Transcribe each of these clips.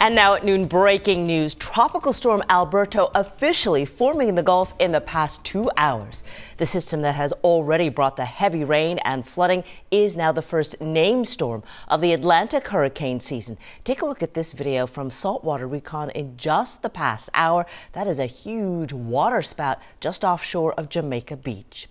And now at noon, breaking news. Tropical Storm Alberto officially forming in the Gulf in the past 2 hours. The system that has already brought the heavy rain and flooding is now the first named storm of the Atlantic hurricane season. Take a look at this video from saltwater recon in just the past hour. That is a huge water spout just offshore of Jamaica Beach.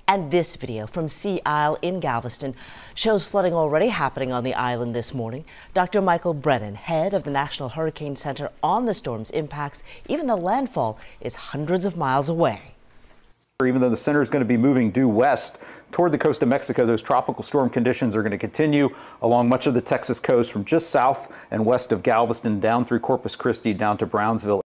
And this video from Sea Isle in Galveston shows flooding already happening on the island this morning. Dr. Michael Brennan, head of the National Hurricane Center on the storm's impacts, even though landfall is hundreds of miles away. Even though the center is going to be moving due west toward the coast of Mexico, those tropical storm conditions are going to continue along much of the Texas coast from just south and west of Galveston down through Corpus Christi down to Brownsville.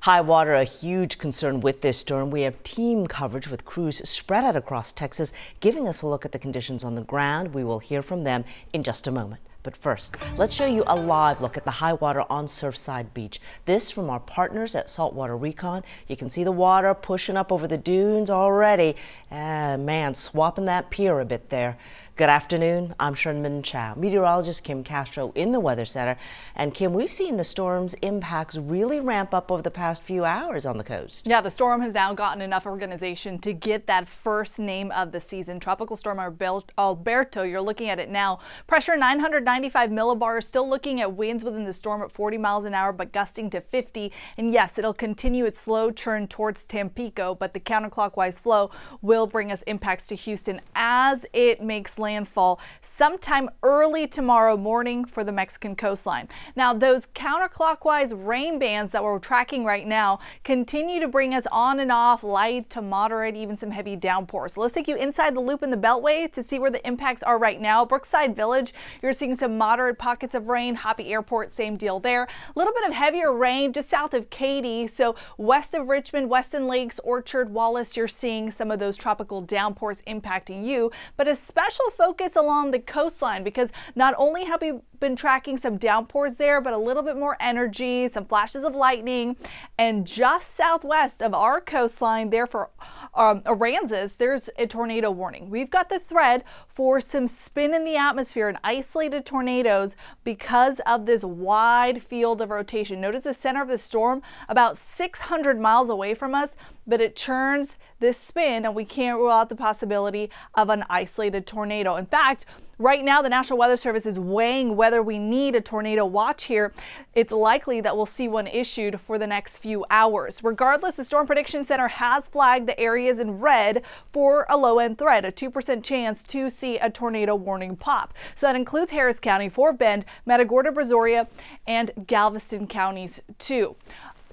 High water, a huge concern with this storm. We have team coverage with crews spread out across Texas, giving us a look at the conditions on the ground. We will hear from them in just a moment. But first, let's show you a live look at the high water on Surfside Beach. This from our partners at Saltwater Recon. You can see the water pushing up over the dunes already. Man, swapping that pier a bit there. Good afternoon. I'm Sherman Chow. Meteorologist Kim Castro in the Weather Center. And Kim, we've seen the storm's impacts really ramp up over the past few hours on the coast. Yeah, the storm has now gotten enough organization to get that first name of the season. Tropical Storm Alberto, you're looking at it now. Pressure 995 millibars, still looking at winds within the storm at 40 miles an hour, but gusting to 50. And yes, it'll continue its slow turn towards Tampico, but the counterclockwise flow will bring us impacts to Houston as it makes landfall sometime early tomorrow morning for the Mexican coastline. Now, those counterclockwise rain bands that we're tracking right now continue to bring us on and off light to moderate, even some heavy downpours. So let's take you inside the loop in the Beltway to see where the impacts are right now. Brookside Village, you're seeing some moderate pockets of rain. Hoppy Airport, same deal there. A little bit of heavier rain just south of Katy. So west of Richmond, Weston Lakes, Orchard, Wallace, you're seeing some of those tropical downpours impacting you, but a special focus along the coastline because not only have we been tracking some downpours there, but a little bit more energy, some flashes of lightning, and just southwest of our coastline there for Aransas, there's a tornado warning. We've got the threat for some spin in the atmosphere and isolated tornadoes because of this wide field of rotation. Notice the center of the storm about 600 miles away from us, but it churns this spin and we can't rule out the possibility of an isolated tornado. In fact, right now, the National Weather Service is weighing whether we need a tornado watch here. It's likely that we'll see one issued for the next few hours. Regardless, the Storm Prediction Center has flagged the areas in red for a low-end threat, a 2% chance to see a tornado warning pop. So that includes Harris County, Fort Bend, Matagorda, Brazoria, and Galveston counties too.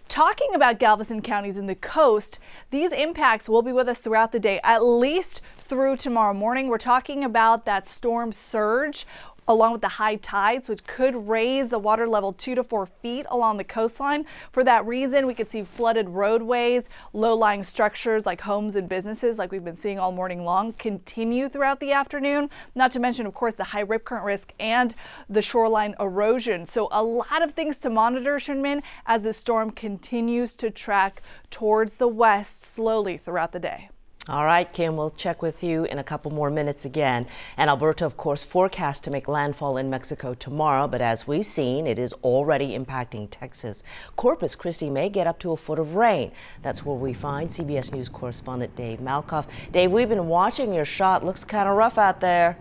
Talking about Galveston counties and the coast, these impacts will be with us throughout the day, at least through tomorrow morning. We're talking about that storm surge along with the high tides, which could raise the water level 2 to 4 feet along the coastline. For that reason, we could see flooded roadways, low-lying structures like homes and businesses like we've been seeing all morning long continue throughout the afternoon. Not to mention, of course, the high rip current risk and the shoreline erosion. So a lot of things to monitor, Shinmin, as the storm continues to track towards the west slowly throughout the day. All right, Kim, we'll check with you in a couple more minutes again. And Alberto, of course, forecast to make landfall in Mexico tomorrow, but as we've seen, it is already impacting Texas. Corpus Christi may get up to a foot of rain. That's where we find CBS News correspondent Dave Malkoff. Dave, we've been watching your shot. Looks kind of rough out there.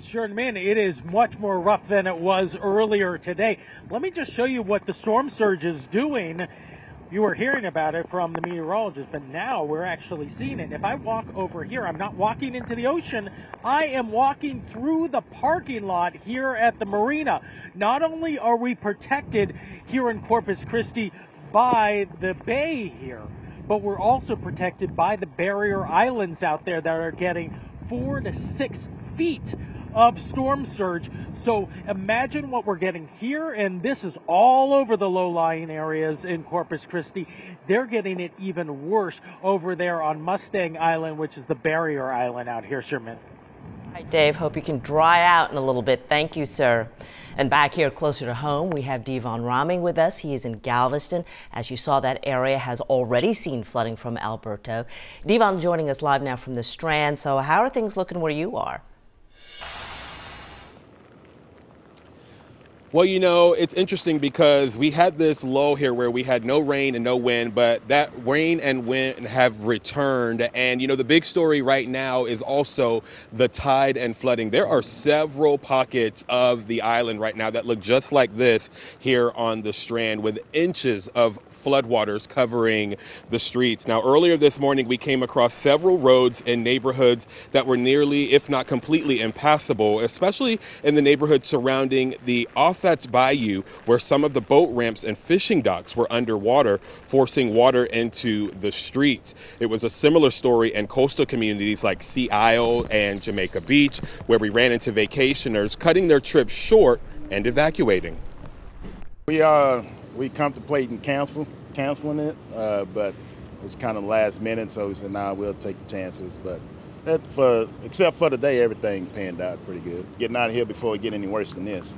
Sure, man, it is much more rough than it was earlier today. Let me just show you what the storm surge is doing. You were hearing about it from the meteorologist, but now we're actually seeing it. If I walk over here, I'm not walking into the ocean. I am walking through the parking lot here at the marina. Not only are we protected here in Corpus Christi by the bay here, but we're also protected by the barrier islands out there that are getting 4 to 6 feet of storm surge. So imagine what we're getting here, and this is all over the low-lying areas in Corpus Christi. They're getting it even worse over there on Mustang Island, which is the barrier island out here, Sherman. All right, Dave, hope you can dry out in a little bit. Thank you, sir. And back here closer to home, we have Devon Raming with us. He is in Galveston. As you saw, that area has already seen flooding from Alberto. Devon joining us live now from the Strand. So how are things looking where you are? Well, you know, it's interesting because we had this low here where we had no rain and no wind, but that rain and wind have returned. And, you know, the big story right now is also the tide and flooding. There are several pockets of the island right now that look just like this here on the Strand, with inches of floodwaters covering the streets. Now, earlier this morning, we came across several roads in neighborhoods that were nearly, if not completely, impassable, especially in the neighborhoods surrounding the Offats Bayou, where some of the boat ramps and fishing docks were underwater, forcing water into the streets. It was a similar story in coastal communities like Sea Isle and Jamaica Beach, where we ran into vacationers cutting their trips short and evacuating. We contemplating canceling it, but it was kind of last minute, so we said, nah, we'll take the chances. But except for today, everything panned out pretty good. Getting out of here before it get any worse than this.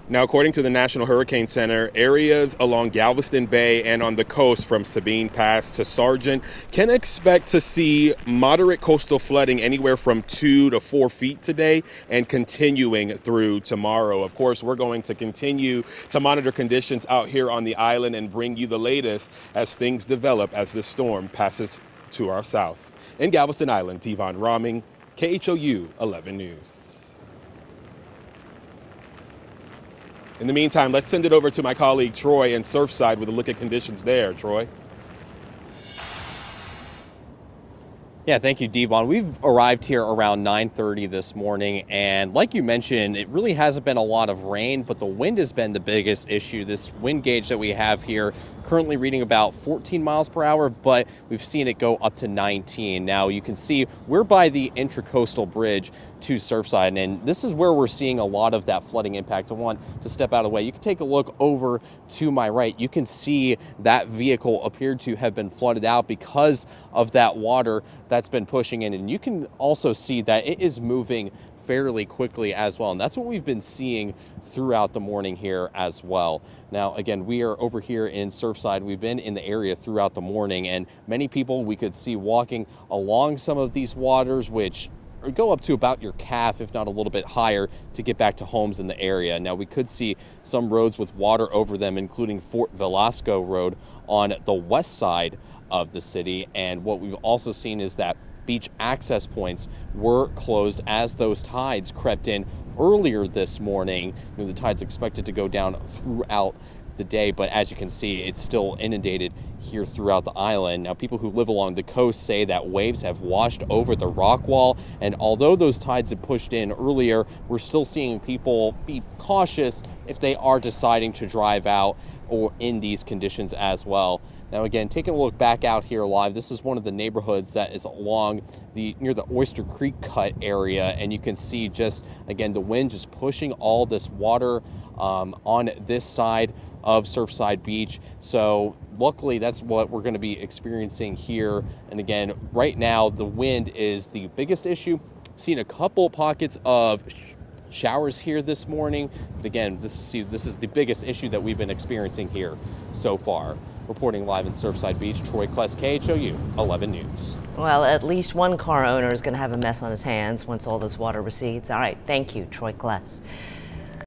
Now, according to the National Hurricane Center, areas along Galveston Bay and on the coast from Sabine Pass to Sargent can expect to see moderate coastal flooding anywhere from 2 to 4 feet today and continuing through tomorrow. Of course, we're going to continue to monitor conditions out here on the island and bring you the latest as things develop as the storm passes to our south. In Galveston Island, Devon Rahming, KHOU 11 News. In the meantime, let's send it over to my colleague Troy in Surfside with a look at conditions there. Troy. Yeah, thank you, Devon. We've arrived here around 9:30 this morning, and like you mentioned, it really hasn't been a lot of rain, but the wind has been the biggest issue. This wind gauge that we have here currently reading about 14 miles per hour, but we've seen it go up to 19. Now you can see we're by the Intracoastal Bridge to Surfside, and this is where we're seeing a lot of that flooding impact. I want to step out of the way. You can take a look over to my right. You can see that vehicle appeared to have been flooded out because of that water that's been pushing in, and you can also see that it is moving fairly quickly as well, and that's what we've been seeing throughout the morning here as well. Now, again, we are over here in Surfside. We've been in the area throughout the morning, and many people we could see walking along some of these waters, which go up to about your calf, if not a little bit higher, to get back to homes in the area. Now, we could see some roads with water over them, including Fort Velasco Road on the west side of the city. And what we've also seen is that beach access points were closed as those tides crept in earlier this morning. You know, the tide's expected to go down throughout the day, but as you can see, it's still inundated here throughout the island. Now, people who live along the coast say that waves have washed over the rock wall, and although those tides had pushed in earlier, we're still seeing people be cautious if they are deciding to drive out or in these conditions as well. Now, again, taking a look back out here live, this is one of the neighborhoods that is along near the Oyster Creek Cut area, and you can see just, again, the wind just pushing all this water on this side of Surfside Beach. So luckily, that's what we're going to be experiencing here. And again, right now, the wind is the biggest issue. Seen a couple pockets of showers here this morning, but again, this is the biggest issue that we've been experiencing here so far. Reporting live in Surfside Beach, Troy Kless, KHOU 11 News. Well, at least one car owner is going to have a mess on his hands once all this water recedes. All right, thank you, Troy Kless.